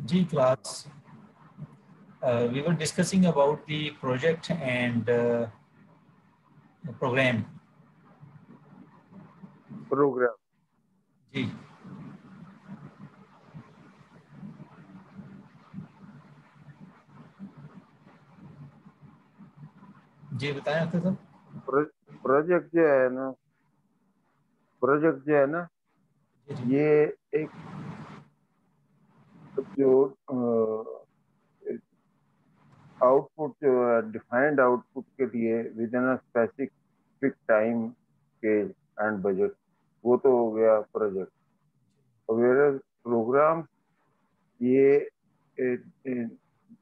Ji class we were discussing about the project and program. Programme. जी जी बताएं आपके साथ। प्रोजेक्ट जो है ना, प्रोजेक्ट जो है ना, जी जी ये एक जो आउटपुट जो है, डिफाइंड आउटपुट के लिए with in a specific time scale and budget, वो तो हो गया प्रोजेक्ट। वेयर प्रोग्राम, ये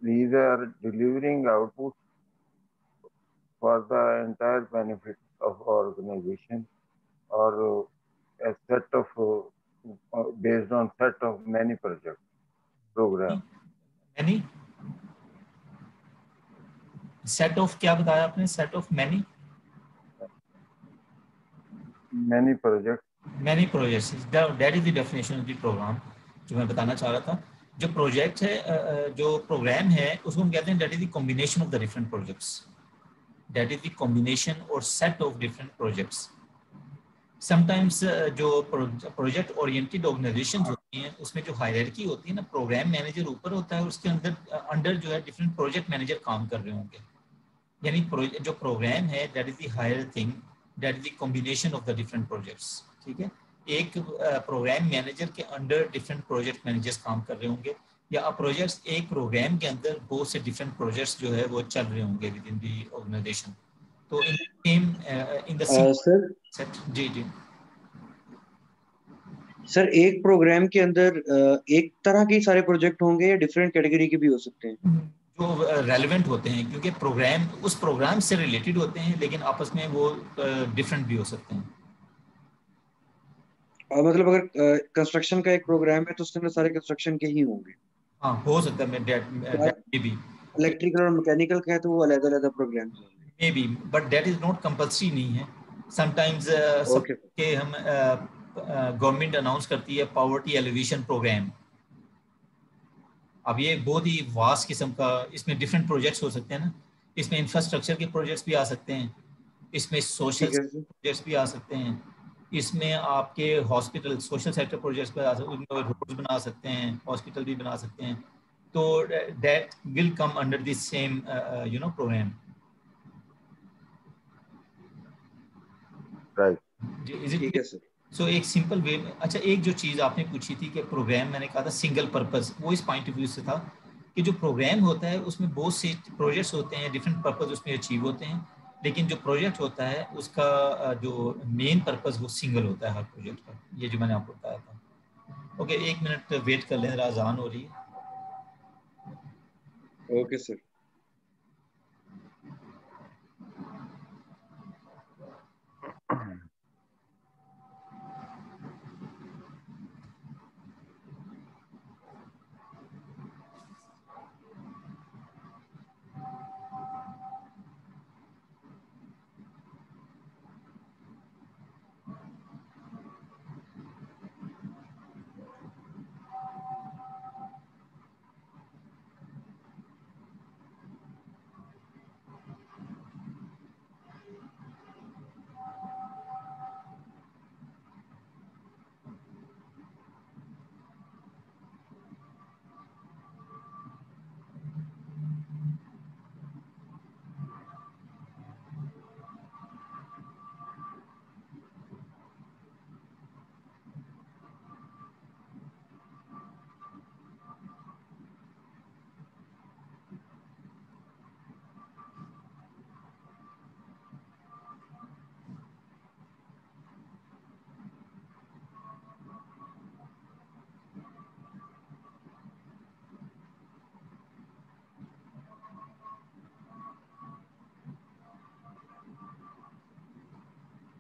these are delivering output for the entire benefit of organization, or a set of based on set of many project program। Many set of क्या बताया आपने? Set of many many project। Many projects, that is the definition of the program जो मैं बताना चाह रहा था। जो प्रोजेक्ट है जो प्रोग्राम है उसको हम कहते हैं that is the combination of the different projects, that is the combination और set of different projects. Sometimes जो प्रोजेक्ट ओरिएंटेड ऑर्गेनाइजेशन होती हैं उसमें जो हायरार्की होती है ना, प्रोग्राम मैनेजर ऊपर होता है, उसके अंदर अंडर जो है डिफरेंट प्रोजेक्ट मैनेजर काम कर रहे होंगे। यानी जो प्रोग्राम है that is the higher thing, that is the combination of the different projects. ठीक है, एक प्रोग्राम मैनेजर के अंडर डिफरेंट प्रोजेक्ट मैनेजर्स काम कर रहे होंगे, या प्रोजेक्ट्स एक प्रोग्राम के अंदर बहुत से डिफरेंट प्रोजेक्ट्स जो है वो चल रहे होंगे विद इन द ऑर्गेनाइजेशन। तो in same in the sir set. जी जी सर एक प्रोग्राम के अंदर एक तरह के सारे प्रोजेक्ट होंगे या डिफरेंट कैटेगरी के भी हो सकते हैं? जो रेलेवेंट होते हैं, क्योंकि प्रोग्राम उस प्रोग्राम से रिलेटेड होते हैं लेकिन आपस में वो डिफरेंट भी हो सकते हैं। मतलब अगर कंस्ट्रक्शन का एक प्रोग्राम है तो उसके अंदर सारे कंस्ट्रक्शन के ही होंगे। हाँ हो सकता है, मे बी इलेक्ट्रिकल और मैकेनिकल का है तो वो अलग अलग प्रोग्राम होंगे। May be, but that is not compulsory नहीं है। समटाइम्स सब ओके के हम गवर्नमेंट अनाउंस करती है पॉवर्टी एलिवेशन प्रोग्राम। अब ये बहुत ही वास्ट किस्म का, इसमें डिफरेंट प्रोजेक्ट्स हो सकते हैं ना, इसमें इंफ्रास्ट्रक्चर के प्रोजेक्ट्स भी आ सकते हैं, इसमें सोशल ठीक है सर। प्रोजेक्ट्स भी आ सकते हैं, इसमें आपके हॉस्पिटल सोशल सेक्टर प्रोजेक्ट्स भी आ सकते हैं, उनमें रोड्स बना सकते हैं, हॉस्पिटल भी बना सकते हैं। तो that will come under this same programme. Right. Is it? ठीक है सर। सो एक सिंपल वे में, अच्छा एक जो चीज़ आपने पूछी थी कि प्रोग्राम, मैंने कहा था सिंगल पर्पस, वो इस पॉइंट ऑफ व्यू से था कि जो प्रोग्राम होता है उसमें बहुत से प्रोजेक्ट्स होते हैं, डिफरेंट पर्पस उसमें अचीव होते हैं, लेकिन जो प्रोजेक्ट होता है उसका जो मेन पर्पस वो सिंगल होता है हर प्रोजेक्ट का। ये जो मैंने आपको बताया था। ओके, एक मिनट वेट कर लें, आजान हो रही है। Okay sir.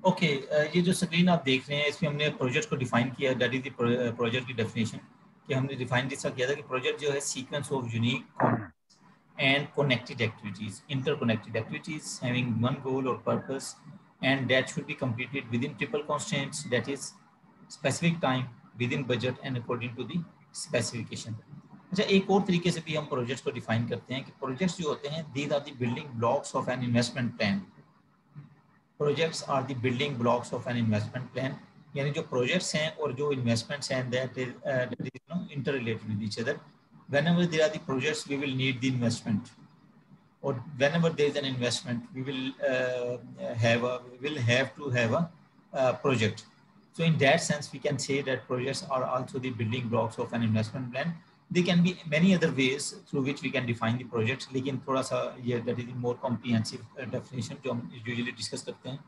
ओके, ये जो स्क्रीन आप देख रहे हैं इसमें हमने प्रोजेक्ट को डिफाइन किया है, दैट इज द प्रोजेक्ट की डेफिनेशन। कि हमने डिफाइन जिसका किया था कि प्रोजेक्ट जो है sequence of unique and connected activities, interconnected activities having one goal or purpose, and that should be completed within triple constraints, that is specific time, within budget and according to the specification. अच्छा, एक और तरीके से भी हम projects को define करते हैं कि प्रोजेक्ट्स जो होते हैं these are the building blocks of an investment plan. Projects are the building blocks of an investment plan, यानी जो प्रोजेक्ट्स हैं और जो इन्वेस्टमेंट्स हैं that is interrelated with each other. Whenever there are the projects we will need the investment, or whenever there is an investment we will have to have a project. So in that sense we can say that projects are also the building blocks of an investment plan. There can be many other ways through which we can define the projects, लेकिन थोड़ा सा ये that is the more comprehensive definition जो हम usually discuss करते हैं.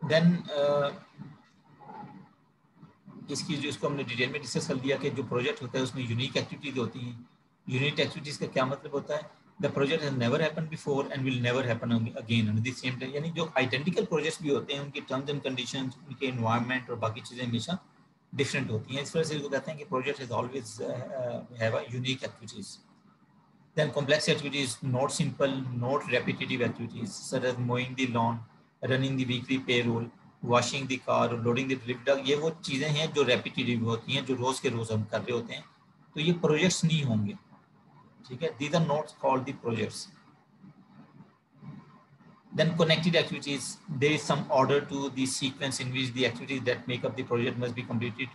Then इसकी जो इसको हमने डिटेल में डिस्कस कर लिया कि जो प्रोजेक्ट होता है उसमें यूनिक एक्टिविटीज होती हैं। यूनिक एक्टिविटीज का क्या मतलब होता है? The project has never happened before and will never happen again on the same time. यानी जो आइडेंटिकल प्रोजेक्ट्स भी होते हैं उनकी टर्म्स एंड कंडीशंस, उनके एनवायरनमेंट और बाकी चीज़ें हमेशा डिफरेंट होती हैं। इस वजह से इसको कहते हैं कि project has always have a unique activities. Then complex activities, not simple, not repetitive activities, such as mowing the lawn, running the weekly payroll, washing the car, loading the delivery truck। ये वो चीज़ें हैं जो repetitive होती हैं, जो रोज़ के रोज़ हम कर रहे होते हैं, तो ये प्रोजेक्ट्स नहीं होंगे, ठीक है। These are not called the projects. Then connected activities, there is some order to the sequence in which the activities that make up the project must be completed.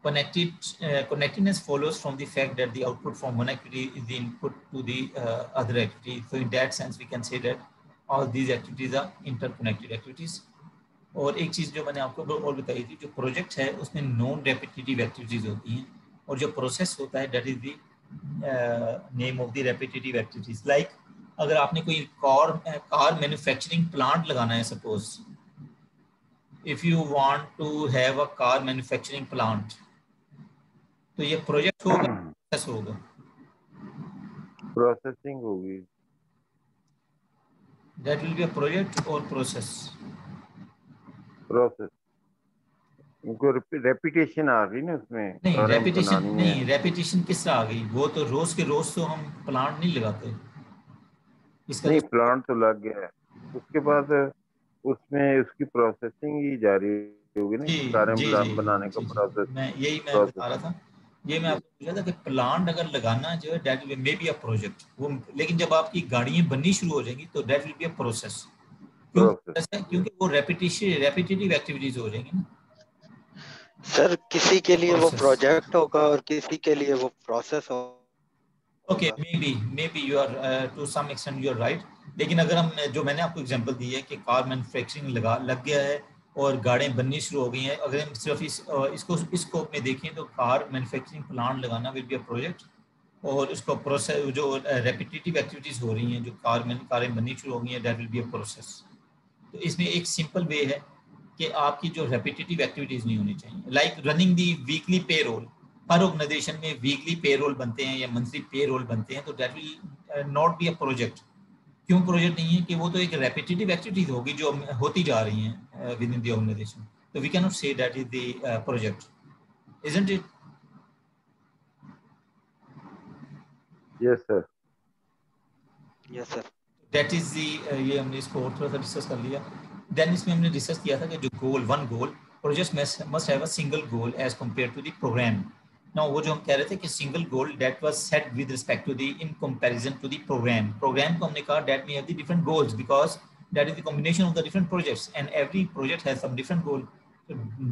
Connectedness follows from the fact that the output from one activity is the input to the other activity. So in that sense we can say that all these activities are interconnected activities. और एक चीज़ जो मैंने आपको और बताई थी, जो project है उसमें नॉन रेपिटेटिव एक्टिविटीज़ होती हैं, और जो प्रोसेस होता है that is the name of the repetitive activities. Like अगर आपने कोई कार मैन्युफैक्चरिंग प्लांट लगाना है, suppose if you want to have a car manufacturing plant, तो ये प्रोजेक्ट होगा, प्रोसेस होगा? प्रोसेसिंग होगी। That will be a project और प्रोसेस? प्रोसेस, उनको रेपिटेशन आ गई ना उसमें। नहीं, रेपिटेशन नहीं, रेपिटेशन किस तरह आ गई? वो तो रोज के रोज तो हम प्लांट नहीं लगाते। इसका नहीं, तो प्लांट तो लग गया है, उसके बाद उसमें उसकी प्रोसेसिंग ही जारी होगी ना, जी कारें जी जी बनाने का जी जी, प्रोसेस। मैं बता रहा था, ये मैं आपको पूछ रहा था कि प्लांट अगर लगाना जो है that will may be a project वो, लेकिन जब आपकी गाड़ियां बननी शुरू हो जाएंगी तो that will be a process. क्यों प्रोसेस है? क्योंकि वो रेपिटेटिव एक्टिविटीज हो जाएंगी ना सर। किसी के लिए वो प्रोसेस। प्रोजेक्ट होगा और किसी के लिए वो प्रोसेस होगा। Okay, maybe you are to some extent you are right. लेकिन अगर हम, जो मैंने आपको एग्जांपल दी है कि कार मैन्युफैक्चरिंग लग गया है और गाड़ियाँ बननी शुरू हो गई हैं, अगर हम सिर्फ इसको स्कोप में देखें तो कार मैन्युफैक्चरिंग प्लांट लगाना विल बी अ प्रोजेक्ट, और उसको प्रोसेस जो रेपिटेटिव एक्टिविटीज़ हो रही हैं, जो कारें बननी शुरू हो गई हैं, that will be a process. तो इसमें एक सिंपल वे है कि आपकी जो रेपिटेटिव एक्टिविटीज़ नहीं होनी चाहिए। लाइक रनिंग दी वीकली पे रोल, हर ऑर्गेनाइजेशन में वीकली पे रोल बनते हैं या मंथली पे रोल बनते हैं, तो that will not B a project. क्यों प्रोजेक्ट नहीं है? कि वो तो एक रेपिटेटिव एक्टिविटीज होगी जो होती जा रही हैं विद इन द ऑर्गेनाइजेशन, तो we cannot say that is the project, isn't it? Yes sir, yes sir. That is the, ये हमने इसको और थोड़ा सा डिस्कस कर लिया। देन इसमें हमने डिस्कस किया था कि जो goal, one goal, project must have a single goal as compare to the program. Now वो जो हम कह रहे थे कि single goal that was set with respect to the, in comparison to the program. Program को हमने कहा that may have the different goals because that is the combination of the different projects and every project has some different goal.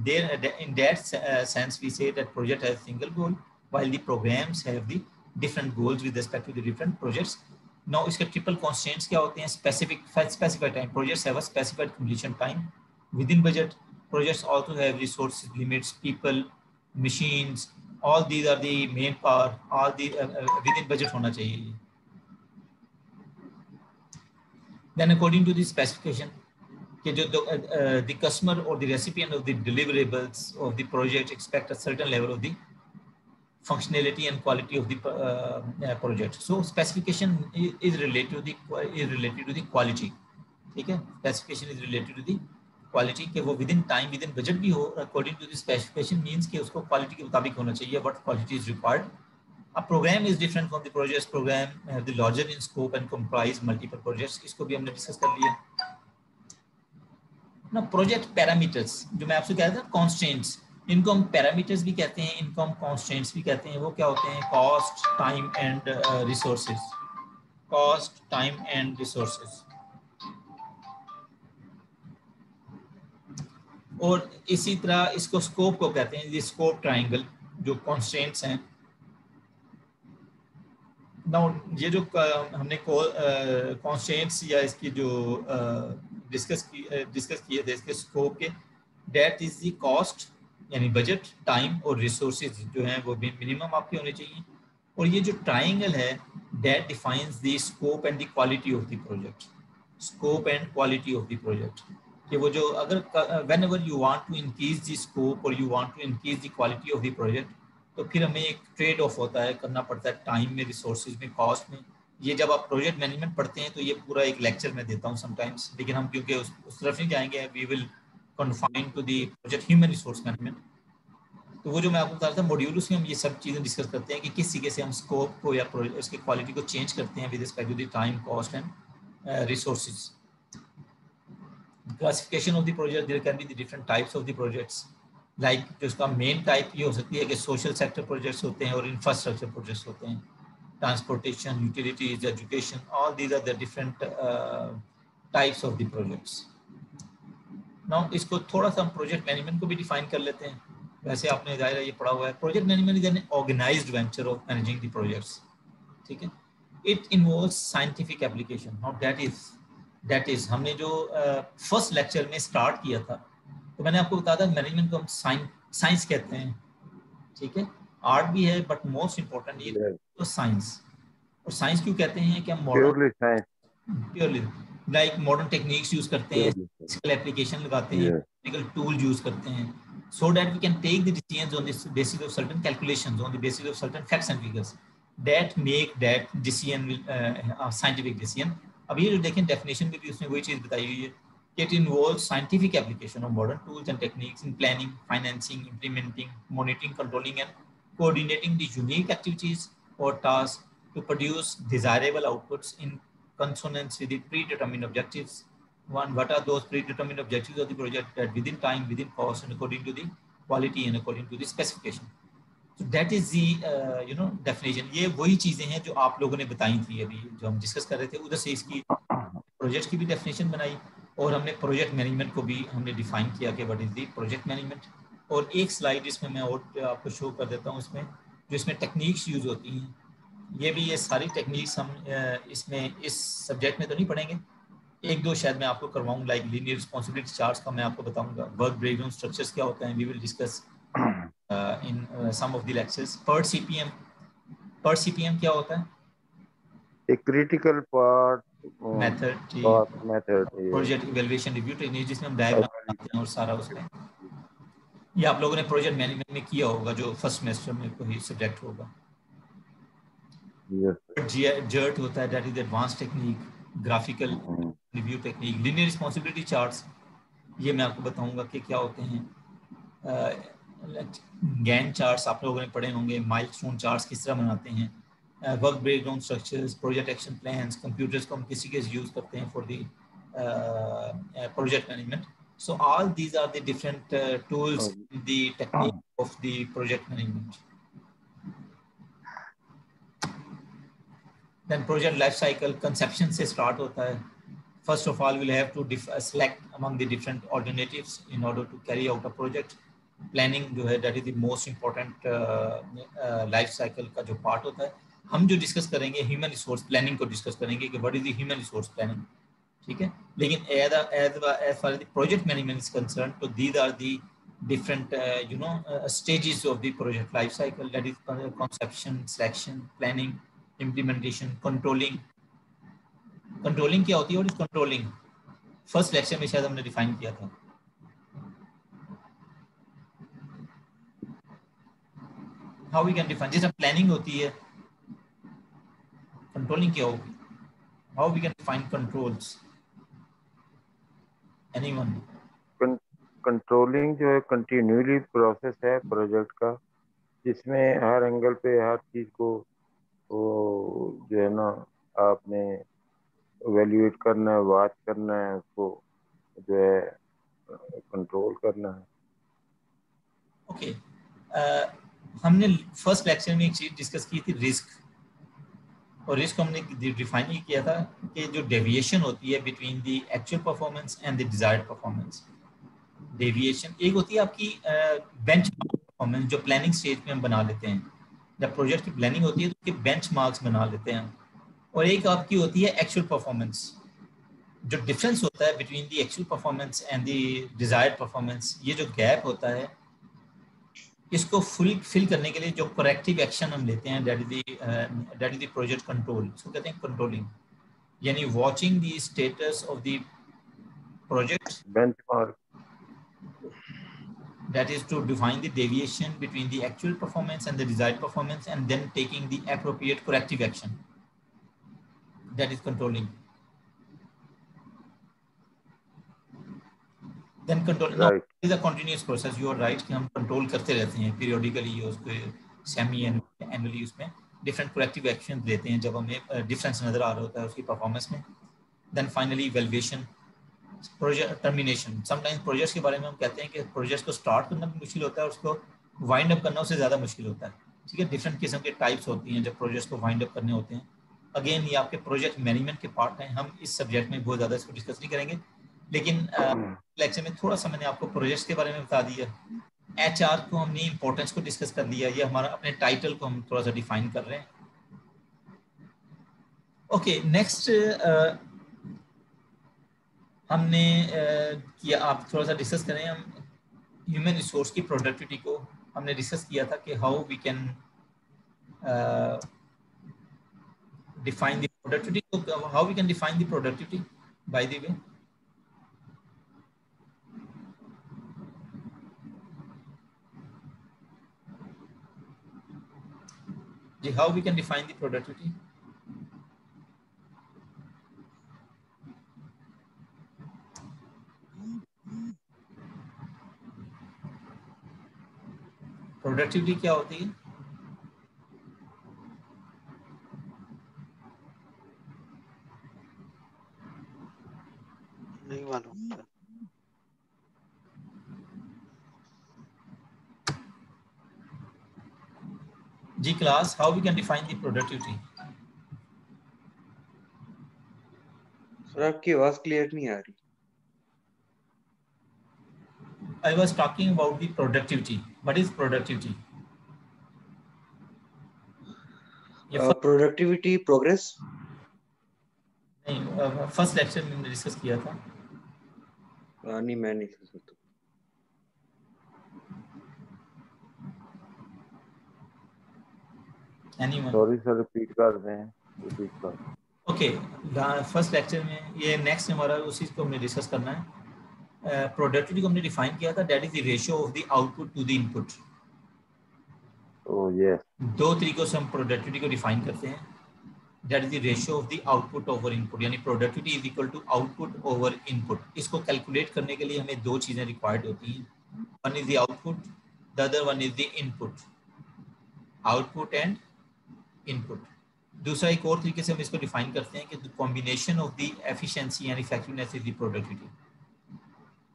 There, in that sense, we say that project has single goal, while the programs have the different goals with respect to the different projects. Now, इसके triple constraints क्या होते हैं? Specified time. Projects have a specified completion time within budget. Projects also have resource limits, people, machines. All these are the main part. All the within budget होना चाहिए. Then, according to the specification, कि जो the customer or the recipient of the deliverables of the project expect a certain level of the functionality and quality of the project. So specification is related to the quality. ठीक है, specification is related to the quality, कि वो within time, within budget भी हो, according to the specification means कि उसको quality के मुताबिक होना चाहिए, what quality is required. A program is different from the projects. Program have the larger in scope and comprise multiple projects. इसको भी हमने डिस्कस कर लिया ना। प्रोजेक्ट पैरामीटर्स जो मैं आपसे कह रहा था, कॉन्स्टेंट्स, इनको हम पैरामीटर्स भी कहते हैं, इनको हम कॉन्स्टेंट्स भी कहते हैं। वो क्या होते हैं? Cost, time and resources. Cost, time and resources. और इसी तरह इसको स्कोप को कहते हैं, ये स्कोप ट्राइंगल जो कॉन्स्टेंट्स हैं। नाउ ये जो हमने कॉन्स्टेंट्स या इसकी जो डिस्कस किए थे इसके स्कोप के, दैट इज द कॉस्ट यानी बजट, टाइम और रिसोर्सेज जो हैं वो भी मिनिमम आपके होने चाहिए। और ये जो ट्राइंगल है that defines the scope and the quality of the project. Scope and quality of the project कि वो जो अगर whenever you want to increase the scope और you want to increase the quality of the project, तो फिर हमें एक trade off होता है, करना पड़ता है टाइम में, रिसोर्सेज में, कॉस्ट में। ये जब आप प्रोजेक्ट मैनेजमेंट पढ़ते हैं तो ये पूरा एक लेक्चर में देता हूँ समटाइम्स, लेकिन हम क्योंकि उस तरफ नहीं जाएंगे, we will confine to the project human resource management. तो वो जो मैं आपको बता रहा था मॉड्यूल, उसमें हम ये सब चीज़ें डिस्कस करते हैं कि किस तरीके से हम स्कोप को या उसकी क्वालिटी को चेंज करते हैं with respect to the time, cost and resources. Classification of the project, there can be the different types of the projects. Like जो उसका मेन टाइप ये हो सकती है कि सोशल सेक्टर प्रोजेक्ट्स होते हैं और इंफ्रास्ट्रक्चर प्रोजेक्ट्स होते हैं। Transportation, utilities, education, all these are the different types of the projects. Now इसको थोड़ा सा हम प्रोजेक्ट मैनेजमेंट को भी डिफाइन कर लेते हैं। वैसे आपने जाहिर है ये पढ़ा हुआ है। Project management is an organised venture of managing the projects. ठीक है, it involves scientific application. Now that is हमने जो फर्स्ट लेक्चर में स्टार्ट किया था, तो मैंने आपको बताया था मैनेजमेंट को हम साइंस कहते हैं। ठीक है, आर्ट भी है बट मोस्ट इम्पोर्टेंट ये तो साइंस। और साइंस क्यों कहते हैं कि हम modern purely like modern techniques use करते हैं, फिजिकल एप्लीकेशन लगाते हैं, टेक्निकल टूल यूज करते हैं, so that we can take the decisions on the basis of certain calculations, on the basis of certain facts and figures that make that decision scientific decision. अब ये जो देखें definition में भी उसने वही चीज बताई हुई है कि it involves scientific application of modern tools and techniques in planning, financing, implementing, monitoring, controlling and coordinating the unique activities or tasks to produce desirable outputs in consonance with the predetermined objectives. One, what are those predetermined objectives of the project that within time, within cost, and according to the quality and according to the specification. So that is the definition. ये वही चीजें हैं जो आप लोगों ने बताई थी अभी जो हम डिस्कस कर रहे थे, उधर से इसकी प्रोजेक्ट की भी डेफिनेशन बनाई और हमने प्रोजेक्ट मैनेजमेंट को भी हमने डिफाइन किया कि what is the project management. और एक स्लाइड इसमें मैं और आपको शो कर देता हूँ इसमें जो इसमें टेक्निक्स यूज होती हैं। ये भी ये सारी टेक्निक्स हम इसमें इस सब्जेक्ट में तो नहीं पढ़ेंगे, एक दो शायद मैं आपको करवाऊँ। लाइक लीनियर रिस्पांसिबिलिटी चार्ट्स का मैं आपको बताऊंगा, वर्क ब्रेकडाउन स्ट्रक्चर्स क्या होता है, we will discuss in some of the lectures. PERT CPM क्या होता है? एक critical part method project evaluation review technique, जिसमें हम डायग्राम बनाते हैं और सारा उसमें ये आप लोगों ने प्रोजेक्ट मैनेजमेंट में किया होगा जो फर्स्ट सेमेस्टर में कोई सब्जेक्ट होगा। जर्ट होता है, that is advance technique, graphical review technique. Linear responsibility charts ये मैं आपको बताऊंगा कि क्या होते हैं। गैन चार्ट्स आप लोगों ने पढ़े होंगे, माइलस्टोन चार्ट्स किस तरह बनाते हैं, work breakdown structures, project action plans, computers को हम किसी के यूज करते हैं for the project management. So all these are the different tools in the technique of the project management. Then project life cycle conception से start होता है। First of all, we'll have to select among the different alternatives in order to carry out a project. Planning जो है that is the most important life cycle का जो part होता है। हम जो डिस्कस करेंगे ह्यूमन रिसोर्स प्लानिंग को डिस्कस करेंगे कि what is the human resource planning. ठीक है, लेकिन as far as the project management is concerned, so these are the different stages of the project life cycle, that is conception, selection, planning, implementation, controlling क्या होती है और इस controlling first lecture में शायद हमने डिफाइन किया था। हाउ वी कैन डिफाइन, जैसे प्लानिंग होती है, कंट्रोलिंग क्या होगी, how we can define controls, anyone? Controlling जो है कंटिन्यूअली प्रोसेस है प्रोजेक्ट का, जिसमें हर एंगल पे हर चीज को वो जो है ना आपने इवेल्युएट करना है, वॉच करना है, उसको जो है कंट्रोल करना है। ओके, हमने फर्स्ट लेक्चर में एक चीज डिस्कस की थी, रिस्क। और रिस्क को हमने डिफाइन ही किया था कि जो डेविएशन होती है between the actual performance and the desired performance. Deviation एक होती है आपकी बेंचमार्क परफॉर्मेंस, जो प्लानिंग स्टेज में हम बना लेते हैं। जब प्रोजेक्ट की प्लानिंग होती है तो उसके बेंचमार्क्स बना लेते हैं। और एक आपकी होती है एक्चुअल परफॉर्मेंस। जो डिफरेंस होता है between the actual performance and the desired performance, ये जो गैप होता है, इसको फिल करने के लिए जो करेक्टिव एक्शन हम लेते हैं, that is the project control. इसको कहते हैं कंट्रोलिंग, यानी watching the status of the project, benchmark, that is to define the deviation between the actual performance and the desired performance, and then taking the appropriate corrective action, that is controlling. Then control, now right. it is a continuous process, you are right कि हम control करते रहते हैं periodically, उसको semi annually उसमें different corrective actions लेते हैं जब हमें डिफरेंस नजर आ रहा होता है उसकी परफॉर्मेंस में। Then finally evaluation, project termination. Sometimes projects के बारे में हम कहते हैं कि प्रोजेक्ट को स्टार्ट करना भी मुश्किल होता है और उसको वाइंड अप करना उससे ज़्यादा मुश्किल होता है। ठीक है, डिफरेंट किस्म के टाइप्स होती हैं जब प्रोजेक्ट्स को वाइंड अप करने होते हैं। अगेन ये आपके प्रोजेक्ट मैनेजमेंट के पार्ट हैं, हम इस सब्जेक्ट में बहुत ज़्यादा इसको डिस्कस नहीं करेंगे, लेकिन लेक्चर में थोड़ा सा मैंने आपको प्रोजेक्ट्स के बारे में बता दिया। HR को हमने इंपॉर्टेंस को डिस्कस कर लिया, ये हमारा अपने टाइटल को हम थोड़ा सा डिफाइन कर रहे हैं। ओके, नेक्स्ट हमने किया, आप थोड़ा सा डिस्कस करें, हम ह्यूमन रिसोर्स की प्रोडक्टिविटी को हमने डिस्कस किया था कि how we can define the productivity, how we can define the productivity by the way. जी, how we can define the productivity. Productivity क्या होती है? नहीं मालूम सर। जी class, how we can define the productivity. Sir आपकी आवाज clear नहीं आ रही। I was talking about the productivity. What is productivity? Productivity progress. नहीं, फर्स्ट लेक्चर में डिस्कस किया था। नहीं, मैं नहीं कर सकता। Anyone? सॉरी सर, रिपीट कर दें, रिपीट कर। ओके, फर्स्ट लेक्चर में, ये नेक्स्ट हमारा उसी को हमने डिस्कस करना है। प्रोडक्टिविटी को हमने डिफाइन किया था, that is the ratio of the output to the input. Oh yes. दो तरीकों से हम प्रोडक्टिविटी को डिफाइन करते हैं, that is the ratio of the output over input, यानी productivity is equal to output over input. इसको कैलकुलेट करने के लिए हमें दो चीजें रिक्वायर्ड होती हैं, one is the output, the other one is the input. Output and input. दूसरा एक और तरीके से हम इसको डिफाइन करते हैं कि the combination of the efficiency and effectiveness is the productivity.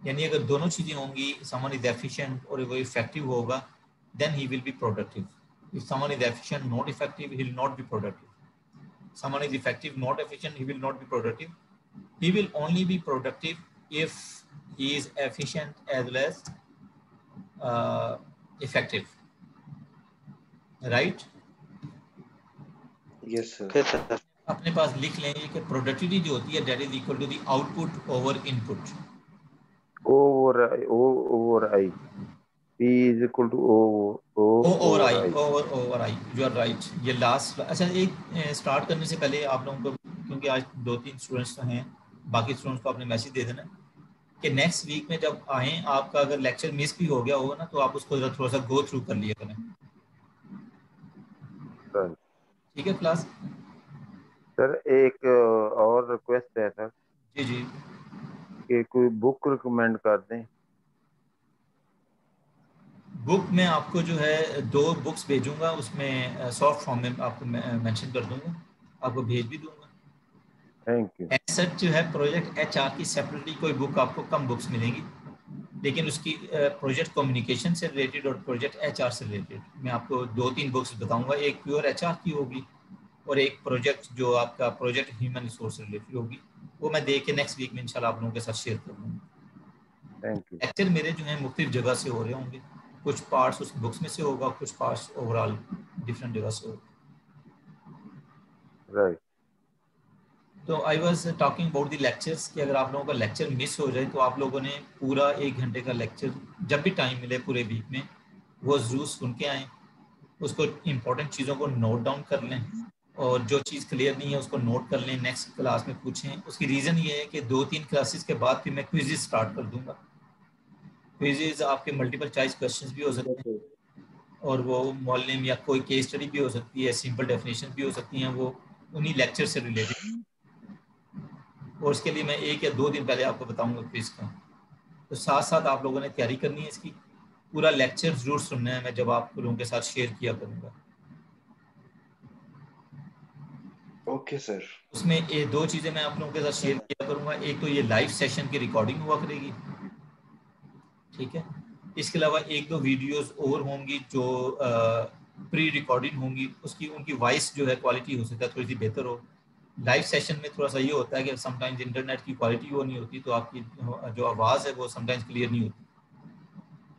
यानी अगर दोनों चीजें होंगी, समवन इज एफिशिएंट और वो इफेक्टिव होगा, then he will be productive. If someone is efficient not effective, he will not be productive. Someone is effective not efficient, he will not be productive. He will only be productive if he is efficient as well as effective, right? Yes sir. Okay sir. अपने पास लिख लेंगे कि productivity जो होती है that is equal to the output over input. Over I, P is equal to over I, I. Over I, you are right. ये last, अच्छा एक स्टार्ट करने से पहले आप लोगों को, क्योंकि आज 2-3 स्टूडेंट्स तो हैं, बाकी स्टूडेंट्स को आपने मैसेज दे देना कि नेक्स्ट वीक में जब आए, आपका अगर लेक्चर मिस भी हो गया होगा ना, तो आप उसको थोड़ा सा गो थ्रू कर लिया करें। ठीक है क्लास? सर एक और रिक्वेस्ट है सर, जी जी, कि कोई बुक रिकमेंड कर दें। बुक में आपको जो है 2 बुक्स भेजूंगा, उसमें सॉफ्ट फॉर्म में आपको मेंशन कर दूंगा, आपको भेज भी दूंगा। Thank you. एसेट जो है प्रोजेक्ट HR की सेपरेटली कोई बुक आपको कम बुक्स मिलेंगी, लेकिन उसकी प्रोजेक्ट कम्युनिकेशन से रिलेटेड और प्रोजेक्ट एचआर से रिलेटेड मैं आपको 2-3 बुक्स बताऊंगा। एक प्योर एचआर की होगी और एक प्रोजेक्ट जो आपका प्रोजेक्ट ह्यूमन रिसोर्स से रिलेटेड होगी, वो मैं दे के नेक्स्ट वीक में इंशाल्लाह आप लोगों के साथ शेयर कर दूँगा। Thank you. लेक्चर मेरे जो हैं मुख्तलिफ जगह से हो रहे होंगे, कुछ पार्ट्स उस बुक्स में से होगा, कुछ पार्ट्स ओवरऑल डिफरेंट जगह से होगा। राइट। तो I was talking about the lectures कि अगर आप लोगों का लेक्चर मिस हो जाए तो आप लोगों ने पूरा 1 घंटे का लेक्चर जब भी टाइम मिले पूरे वीक में वो ज़रूर सुन के आएँ, उसको इम्पोर्टेंट चीज़ों को नोट डाउन कर लें और जो चीज़ क्लियर नहीं है उसको नोट कर लें, नेक्स्ट क्लास में पूछें। उसकी रीज़न ये है कि 2-3 क्लासेस के बाद फिर मैं क्विज़ेस स्टार्ट कर दूंगा। क्विज़ेस आपके मल्टीपल चॉइस क्वेश्चंस भी हो सकते हैं और वो मॉडलिंग या कोई केस स्टडी भी हो सकती है, सिंपल डेफिनेशन भी हो सकती हैं, वो उन्हीं लेक्चर से रिलेटेड। और उसके लिए मैं 1 या 2 दिन पहले आपको बताऊंगा क्विज का। तो साथ साथ आप लोगों ने तैयारी करनी है इसकी, पूरा लेक्चर जरूर सुनना है, मैं जब आप लोगों के साथ शेयर किया करूंगा। Okay sir. उसमें ये 2 चीज़ें मैं आप लोगों के साथ शेयर किया करूंगा। एक तो ये लाइव सेशन की रिकॉर्डिंग हुआ करेगी, ठीक है। इसके अलावा 1-2 वीडियोस और होंगी जो प्री रिकॉर्डिंग होंगी, उसकी उनकी वॉइस जो है क्वालिटी हो सकता है थोड़ी सी बेहतर हो। लाइव सेशन में थोड़ा सा ये होता है कि समटाइम्स इंटरनेट की क्वालिटी वो नहीं होती, तो आपकी जो आवाज़ है वो समटाइम्स क्लियर नहीं होती।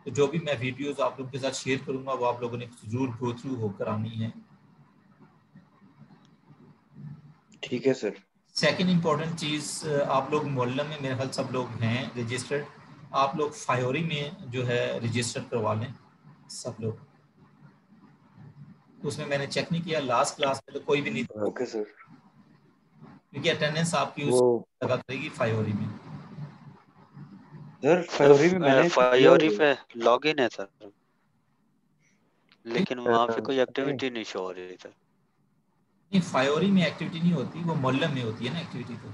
तो जो भी मैं वीडियोस आप लोगों के साथ शेयर करूंगा वो आप लोगों ने जरूर गो थ्रू होकर आनी है। ठीक है सर। सेकंड इम्पॉर्टेंट चीज़, आप लोग मोहल्ला में मेरे ख्याल सब लोग हैं रजिस्टर्ड, आप लोग फायोरी में जो है रजिस्टर करवा लें सब लोग। उसमें मैंने चेक नहीं किया, लास्ट क्लास में तो कोई भी नहीं था, ओके सर। क्योंकि अटेंडेंस आपकी उस वो लगा करेगी फायोरी में। सर सर फायोरी में मैंने तो किया फायोरी है। पे लॉगिन है सर, लेकिन वहाँ पे कोई नहीं, एक्टिविटी नहीं शो हो रही सर। नहीं, फायोरी में एक्टिविटी नहीं होती, वो मोहल्ला में होती है ना एक्टिविटी। तो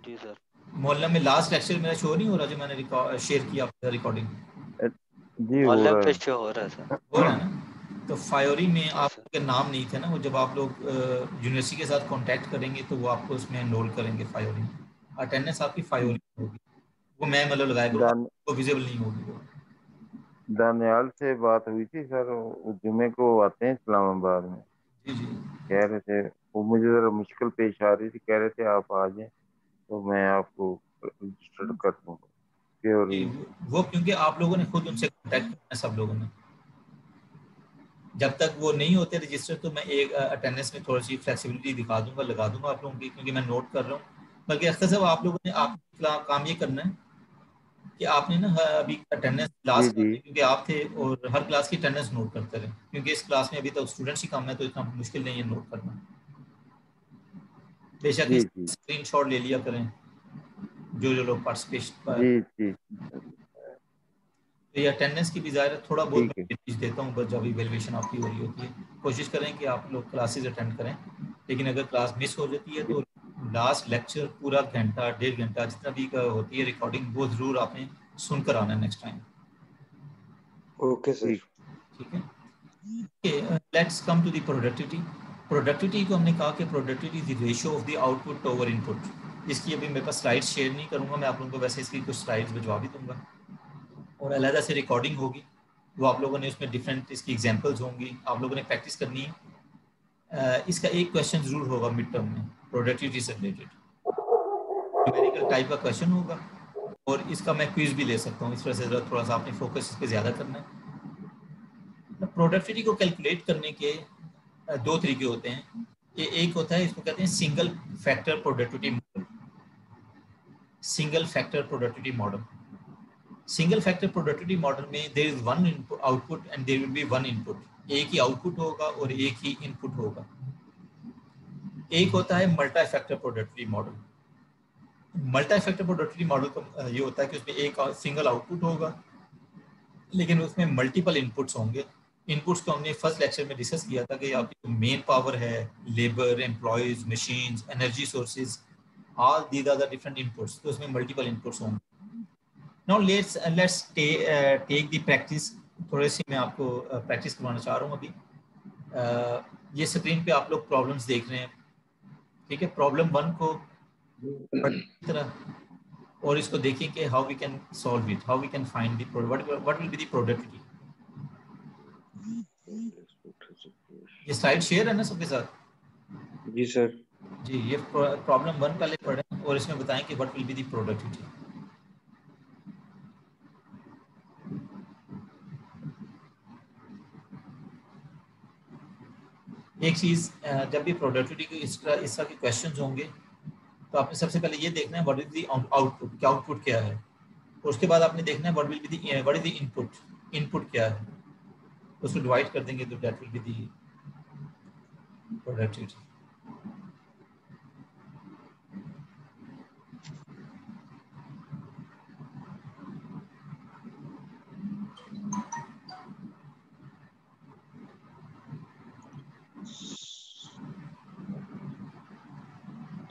जी सर। मोहल्ला में लास्ट लेक्चर मेरा शो नहीं हो रहा जो मैंने शेयर किया आपका रिकॉर्डिंग, जी हो मोहल्ले रहा पे है। शो हो रहा है सर। हो रहा है ना। तो फायोरी में यस सर। आपके नाम नहीं थे ना, वो जब आप लोग यूनिवर्सिटी के साथ कांटेक्ट करेंगे तो वो आपको उसमें एनरोल करेंगे फायोरी में। अटेंडेंस आपकी फायोरी में होगी, वो मैं मतलब लगाया करूँगा, दान वो विजिबल नहीं होगी वो। दानियाल से बात हुई थी सर, वो जुमे को आते हैं इस्लामाबाद में। जी जी कह रहे थे, वो मुझे जरा मुश्किल पेश आ रही थी, कह रहे थे आप आ जाएं तो मैं आपको रजिस्टर्ड कर दूंगा जी। प्योरी। वो क्योंकि आप लोगों ने खुद उनसे कांटेक्ट करना है, सब लोगों ने। जब तक वो नहीं होते रजिस्टर तो मैं एक अटेंडेंस में थोड़ी सी फ्लेक्सिबिलिटी दिखा दूंगा, लगा दूंगा आप लोगों की, क्योंकि मैं नोट कर रहा हूँ। बल्कि अख्तर साहब आप लोगों ने आप काम ये करना है कि आपने ना अभी अटेंडेंस जी लास्ट जी क्लास में क्योंकि आप थे और हर क्लास की अटेंडेंस नोट करते रहे, क्योंकि इस क्लास में अभी तक स्टूडेंट्स ही कम है तो इतना मुश्किल नहीं है नोट करना। बेशक जी जी स्क्रीनशॉट ले लिया करें जो जो लोग पार्टिसिपेट। जी जी तो ये अटेंडेंस की भी ज़ाहिर है थोड़ा बहुत ठीक मैं है। चीज देता हूँ, बस जब इवेल्युएशन आपकी हो रही होती है कोशिश करें कि आप लोग क्लासेस अटेंड करें। लेकिन अगर क्लास मिस हो जाती है तो लास्ट लेक्चर पूरा घंटा 1.5 घंटा जितना भी होती है रिकॉर्डिंग वो ज़रूर आपने सुनकर आना है नेक्स्ट टाइम, ओके सर। ठीक। ठीक है। Let's come to the productivity. Productivity को हमने कहा कि productivity is the ratio of the output over input. इसकी अभी मेरे पास स्लाइड्स शेयर नहीं करूंगा, मैं आप लोगों को वैसे इसकी कुछ स्लाइड्स भिजवा भी दूंगा और अलहदा से रिकॉर्डिंग होगी, वो आप लोगों ने उसमें डिफरेंट इसकी एग्जांपल्स होंगी, आप लोगों ने प्रैक्टिस करनी है। इसका एक क्वेश्चन जरूर होगा मिड टर्म में प्रोडक्टिविटी से रिलेटेड, न्यूमेरिकल टाइप का क्वेश्चन होगा और इसका मैं क्विज भी ले सकता हूँ। इस वजह से थोड़ा सा आपने फोकस इस पर ज़्यादा करना है। प्रोडक्टिविटी को कैलकुलेट करने के 2 तरीके होते हैं। ये एक होता है, इसको कहते हैं single factor productivity model. Single factor productivity model, single factor productivity model में there is one input output and there will be one input. एक ही आउटपुट होगा और एक ही इनपुट होगा। एक होता है multi factor productivity model. Multi factor productivity model का ये होता है कि उसमें एक सिंगल आउटपुट होगा लेकिन उसमें मल्टीपल इनपुट्स होंगे। इनपुट्स को हमने फर्स्ट लेक्चर में डिस्कस किया था कि आपकी मेन पावर है, labour, employees, machines, energy sources, all these are the different inputs, तो उसमें मल्टीपल इनपुट्स होंगे। Now let's take the practice. थोड़ी सी मैं आपको प्रैक्टिस करवाना चाह रहा हूँ अभी। ये स्क्रीन पे आप लोग प्रॉब्लम्स देख रहे हैं, ठीक है। प्रॉब्लम 1 को तरह और इसको देखें कि how we can solve it, how we can find the what will be the productivity. ये स्लाइड शेयर है ना सबके साथ? जी सर। जी, ये प्रॉब्लम 1 पहले पढ़ें और इसमें बताएं कि what will be the productivity. एक चीज, जब भी प्रोडक्टिविटी के इस तरह के क्वेश्चंस होंगे तो आपने सबसे पहले ये देखना है व्हाट इज द आउटपुट, क्या आउटपुट क्या है। उसके बाद आपने देखना है what will be the what is the input, input क्या है। उसको डिवाइड कर देंगे तो that will be the productivity.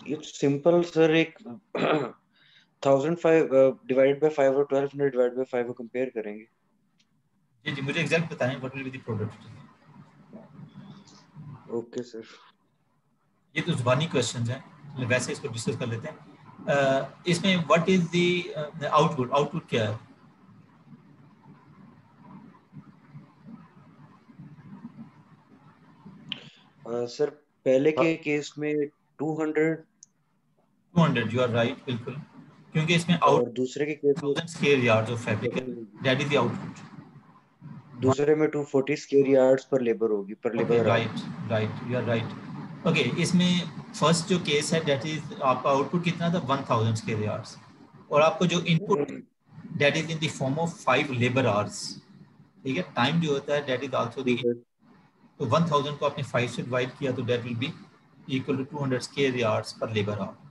It's simple sir, एक 1005 डिवाइड बाय 5 और 1200 डिवाइड बाय 5 को कंपेयर करेंगे। जी जी, मुझे एग्जैक्ट बताएं what will be the productivity. Okay sir. ये तो जुबानी क्वेश्चंस हैं, वैसे इसको डिस्कस कर लेते हैं। इसमें what is the output, output क्या है? सर पहले के केस में 200 200, यू आर राइट, बिल्कुल, क्योंकि इसमें और दूसरे के केस में 1000 स्क्वायर यार्ड्स ऑफ फैब्रिक है, दैट इज द आउटपुट। दूसरे में 240 स्क्वायर यार्ड्स पर लेबर होगी, per okay, labour hour. Right right, you are right. Okay, इसमें फर्स्ट जो केस है दैट इज आपका आउटपुट कितना था, 1000 स्क्वायर यार्ड्स, और आपको जो input that is in the form of 5 labour hours. ठीक है, टाइम जो होता है दैट इज आल्सो द, तो 1000 को आपने 5 से डिवाइड किया तो that will be equal to 200 square yards per labour hour.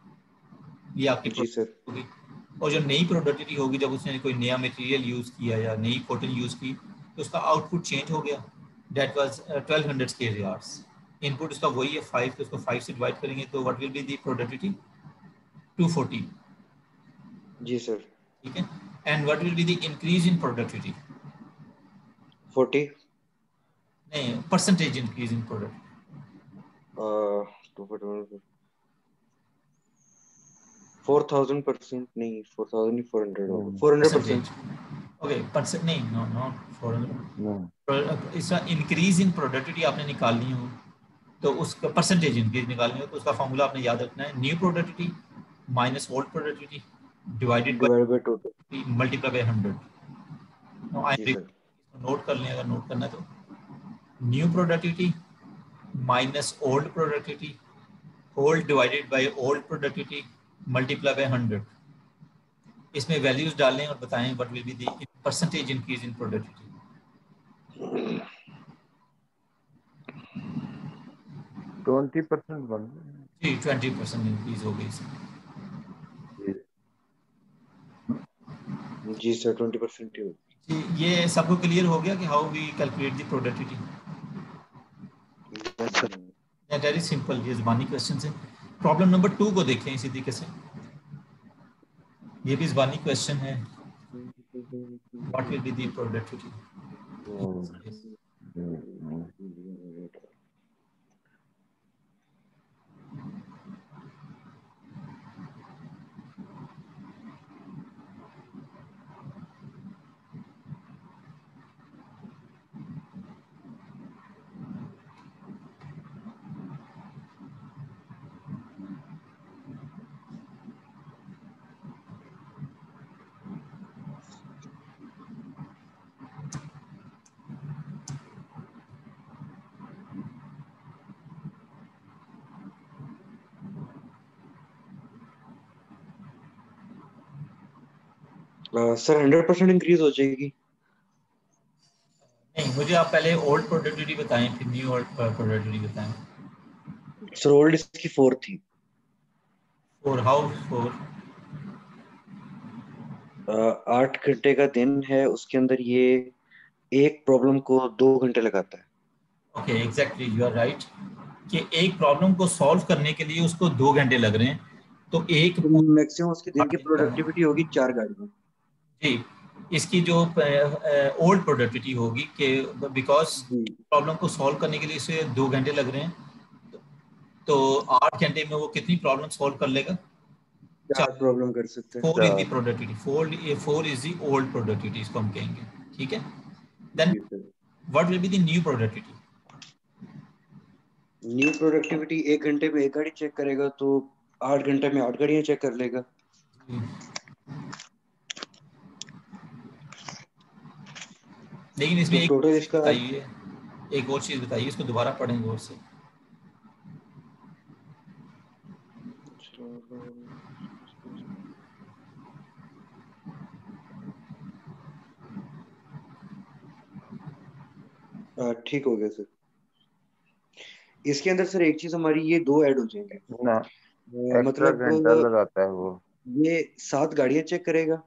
ये आपकी जी सर। होगी। और जो नई प्रोडक्टिविटी होगी जब उसने कोई नया मटेरियल यूज किया या नई कॉटन यूज की तो उसका आउटपुट चेंज हो गया, that was 1200 square yards. Input उसका वही है 5, तो उसको 5 से डिवाइड करेंगे तो what will be the productivity, 240। जी सर। ठीक है, and what will be the increase in productivity, 40 नहीं, परसेंटेज इंक्रीज इन प्रोडक्ट, 4000% नहीं, 4400 होगा, 400%। ओके, परसेंट नहीं, नो नॉट 400। इसका इंक्रीज इन प्रोडक्टिविटी आपने निकालनी हो तो उसका परसेंटेज इंक्रीज निकालनी हो तो उसका फॉर्मूला आपने याद रखना है, new productivity minus old productivity divided divide by total. By multiply by 100। जी सर। नोट कर लें अगर नोट करना है तो, new productivity minus old productivity whole divided by old productivity multiply by 100। इसमें वैल्यूज डालें और बताएं what will be the percentage increase in productivity. 20% बन जी, 20% इंक्रीज हो गई इसमें। जी सर, 20% ही होगा। जी, ये सबको क्लियर हो गया कि how we calculate the productivity? Yes sir. Very simple, ये ज़बानी क्वेश्चन है। प्रॉब्लम नंबर 2 को देखें इसी तरीके से, ये भी ज़बानी क्वेश्चन है, what will be the productivity. Sir 100% increase हो जाएगी। नहीं, मुझे आप पहले ओल्ड प्रोडक्टिविटी बताएं फिर न्यू ओल्ड प्रोडक्टिविटी बताएं। सर ओल्ड इसकी 4 थी। और हाउ 4? 8 घंटे का दिन है, उसके अंदर ये एक प्रॉब्लम को 2 घंटे लगाता है। Okay, exactly, you are right कि एक प्रॉब्लम को सॉल्व करने के लिए उसको 2 घंटे लग रहे हैं, तो एक तो मैक्सिमम उसके दिन की प्रोडक्टिविटी होगी 4 गाड़ियां। जी, इसकी जो ओल्ड प्रोडक्टिविटी होगी कि बिकॉज प्रॉब्लम को सॉल्व करने के लिए इसे 2 घंटे लग रहे हैं, तो 8 घंटे में वो कितनी प्रॉब्लम सॉल्व कर लेगा? चार प्रॉब्लम कर सकते हैं। 4 is the productivity, 4 is the old productivity, इसको हम कहेंगे, ठीक है। देन जी sir. What will be the new productivity? New productivity 1 घंटे में 1 गाड़ी चेक करेगा तो 8 घंटे में 8 गाड़ियां चेक कर लेगा। लेकिन इसमें तो एक टोटल चीज इसका बताइए, एक और चीज बताइए, इसको दोबारा पढ़ेंगे और से। ठीक हो गया सर। इसके अंदर सर एक चीज हमारी ये दो ऐड हो जाएंगे। ना एक्स्ट्रा मतलब घंटा लगाता है वो। ये 7 गाड़ियां चेक करेगा।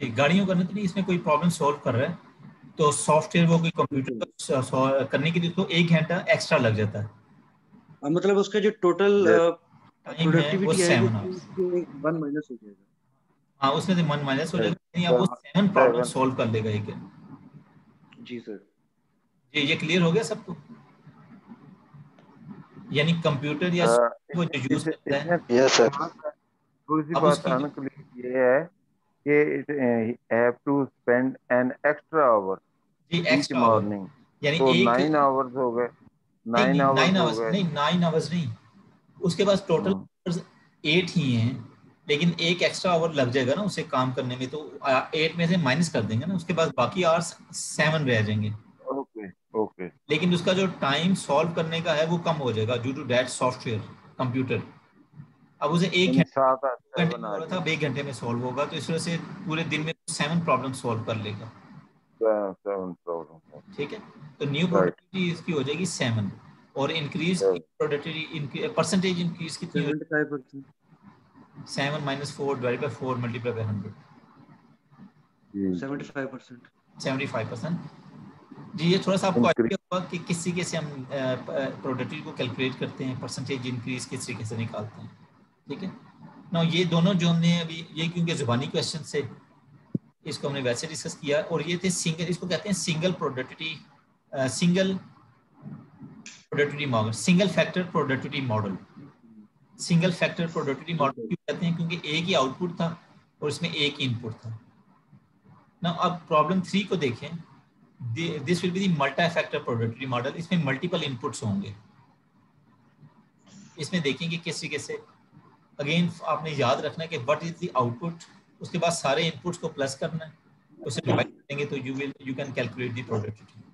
गाड़ियों का नहीं, इसमें कोई प्रॉब्लम सॉल्व कर रहा है तो सॉफ्टवेयर वो कोई कंप्यूटर बिल्कुल। को करने के लिए उसको 1 घंटा एक्स्ट्रा लग जाता है। मतलब उसका जो टोटल Yes, टाइम है वो प्रोडक्टिविटी आएगी 7 उसमें आवर्स। उसके 1 माइनस हो जाएगा। हाँ, उसमें से 1 माइनस हो yes. जाएगा, यानी अब वो 7 प्रॉब्लम 7 सॉल्व कर लेगा एक। जी सर। ये क्लियर हो गया सबको? यानी कंप्यूटर या वो जो यूज करता है, इसमें यस सर। थोड़ी सी अब बात उसकी अनक्लियर ये है कि it have to spend an extra hour जी ईच एक्स्ट्रा आवर, मॉर्निंग। यानी तो एक 9 आवर्स हो गए, नहीं 9 नहीं आवर्स 9 हो आवर्स गए। नहीं, 9 आवर्स नहीं, उसके पास टोटल हम्म, 8 ही हैं, लेकिन एक एक्स्ट्रा आवर लग जाएगा ना उसे काम करने में, तो 8 में से माइनस कर देंगे ना, उसके बाद बाकी आवर्स 7 रह जाएंगे। Okay okay. लेकिन उसका जो टाइम सॉल्व करने का है वो कम हो जाएगा due to that software computer. अब उसे एक यानी घंटे 7 में हो आ रहा था, जाएंगे। अब 1 घंटे में सॉल्व होगा, तो इस वजह से पूरे दिन में 7 प्रॉब्लम सॉल्व कर लेगा, 7 प्रॉब्लम। ठीक है। तो न्यू राइट। प्रोडक्टिविटी इसकी हो जाएगी 7, और इंक्रीज प्रोडक्टिविटी परसेंटेज इंक्रीज कितनी हो 75%। जाएगी? 7 minus 4 divide by 4 multiply by 100, जी जी। 75%। 75%। जी, ये थोड़ा सा आपको इंक्रीज। आइडिया होगा कि किस तरीके से हम प्रोडक्टिविटी को कैलकुलेट करते हैं, परसेंटेज इंक्रीज किस तरीके से निकालते हैं, ठीक है ना। ये दोनों जो हमने अभी ये क्योंकि जुबानी क्वेश्चन से इसको हमने वैसे डिस्कस किया, और ये थे सिंगल, इसको कहते हैं single productivity, single productivity model, single factor productivity model. Single factor productivity जी मॉडल सर। क्यों कहते हैं? क्योंकि एक ही आउटपुट था और इसमें एक ही इनपुट था ना। अब प्रॉब्लम 3 को देखें, this will be the multi factor productivity model, इसमें मल्टीपल इनपुट्स होंगे। इसमें देखेंगे किस तरीके से, अगेन आपने याद रखना है कि व्हाट इज द आउटपुट, उसके बाद सारे इनपुट्स को प्लस करना है, उसे डिवाइड करेंगे तो you can calculate the productivity.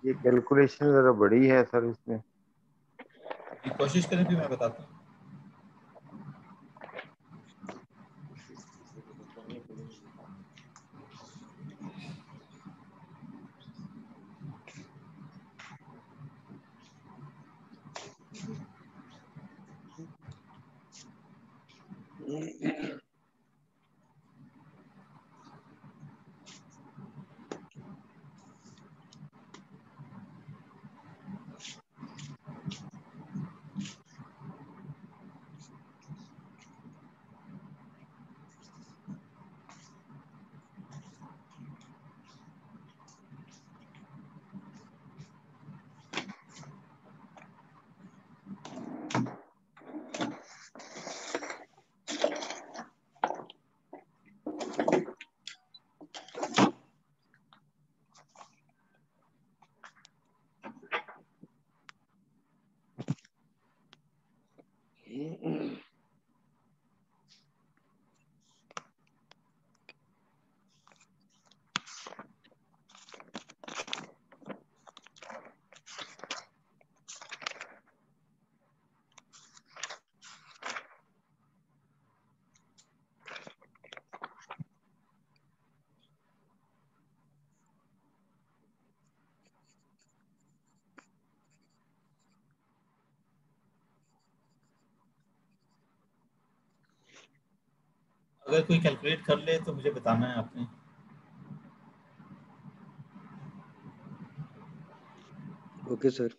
ये कैलकुलेशन जरा बड़ी है सर इसमें। कोशिश करें फिर मैं बताता हूँ। अगर कोई कैलकुलेट कर ले तो मुझे बताना है आपने। Okay sir.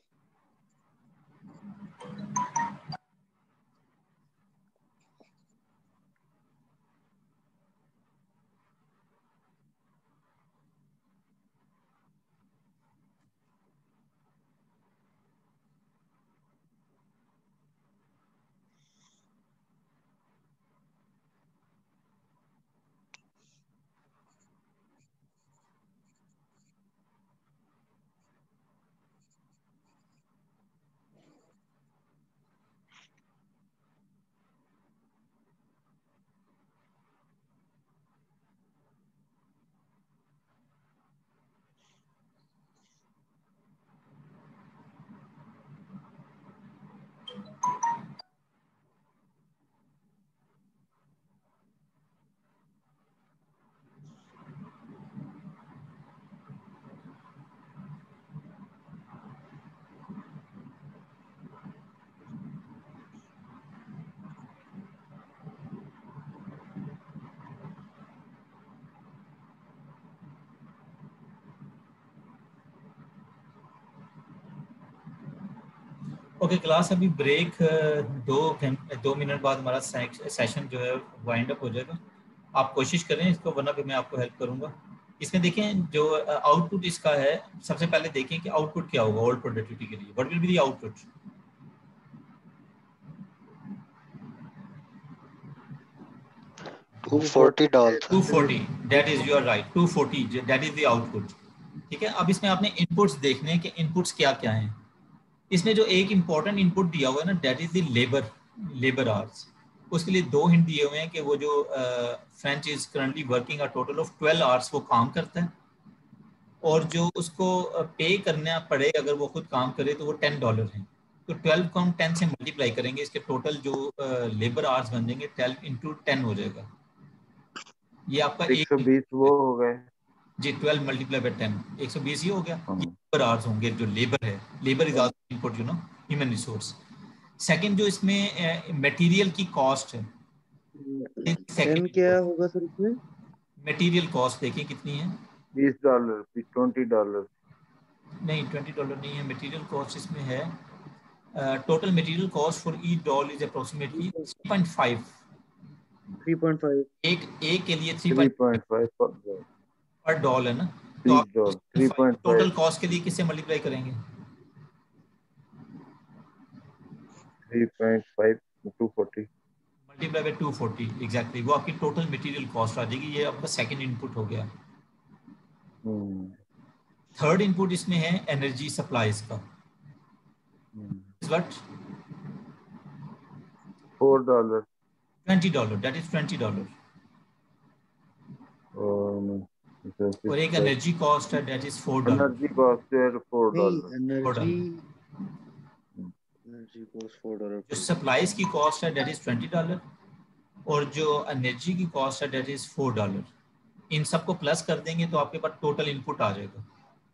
ओके क्लास, अभी ब्रेक 2 मिनट बाद हमारा सेशन जो है वाइंड अप हो जाएगा। आप कोशिश करें इसको, वरना भी मैं आपको हेल्प करूंगा। इसमें देखें जो आउटपुट इसका है, सबसे पहले देखें कि आउटपुट क्या होगा ओल्ड प्रोडक्टिविटी के लिए। What will be the output? 240 dollar. 240, that is, you are right, 240 that is the output. ठीक है, अब इसमें आपने इनपुट्स देखने हैं कि इनपुट्स क्या क्या हैं। इसमें जो एक इम्पॉर्टेंट इनपुट दिया हुआ है ना, that is the labour hours. उसके लिए 2 हिंट दिए हुए हैं कि वो जो French is currently working a total of 12 hours वो काम करता है, और जो उसको पे करना पड़े अगर वो खुद काम करे तो वो $10 है। तो 12 को हम 10 से मल्टीप्लाई करेंगे, इसके टोटल जो लेबर आवर्स बन जाएंगे 12 इंटू 10 हो जाएगा। ये आपका 120 वो हो गए जी, 12 मल्टीप्लाई बाय 10, 120 ही हो गया। हाँ। ये लेबर आवर्स होंगे, जो लेबर है, labour is also input, you know, human resource. Second जो इसमें मटेरियल की कॉस्ट है, 10 क्या होगा सर इसमें? मटेरियल कॉस्ट देखिए कितनी है। $20, $20। नहीं, $20 नहीं है मटेरियल कॉस्ट, इसमें है total material cost for each doll is approximately 3.5। 3.5। एक के लिए 3.5 पर डॉल है ना, तो आप $3.5 टोटल कॉस्ट के लिए किससे मल्टीप्लाई करेंगे? 3.5 240 मल्टीप्लाई बाय 240 एग्जैक्टली, वो आपकी टोटल मटेरियल कॉस्ट आ जाएगी। ये आपका सेकंड इनपुट हो गया। थर्ड इनपुट इसमें है एनर्जी सप्लाईज का। व्हाट? $4 $20, that is $20। और एक एनर्जी कॉस्ट है, दैट इज $4। एनर्जी कॉस्ट है नहीं, $4। Energy cost $4। जो सप्लाईज की कॉस्ट है दैट इज $20, और जो एनर्जी की कॉस्ट है दैट इज $4। इन सबको प्लस कर देंगे तो आपके पास टोटल इनपुट आ जाएगा।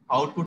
आउटपुट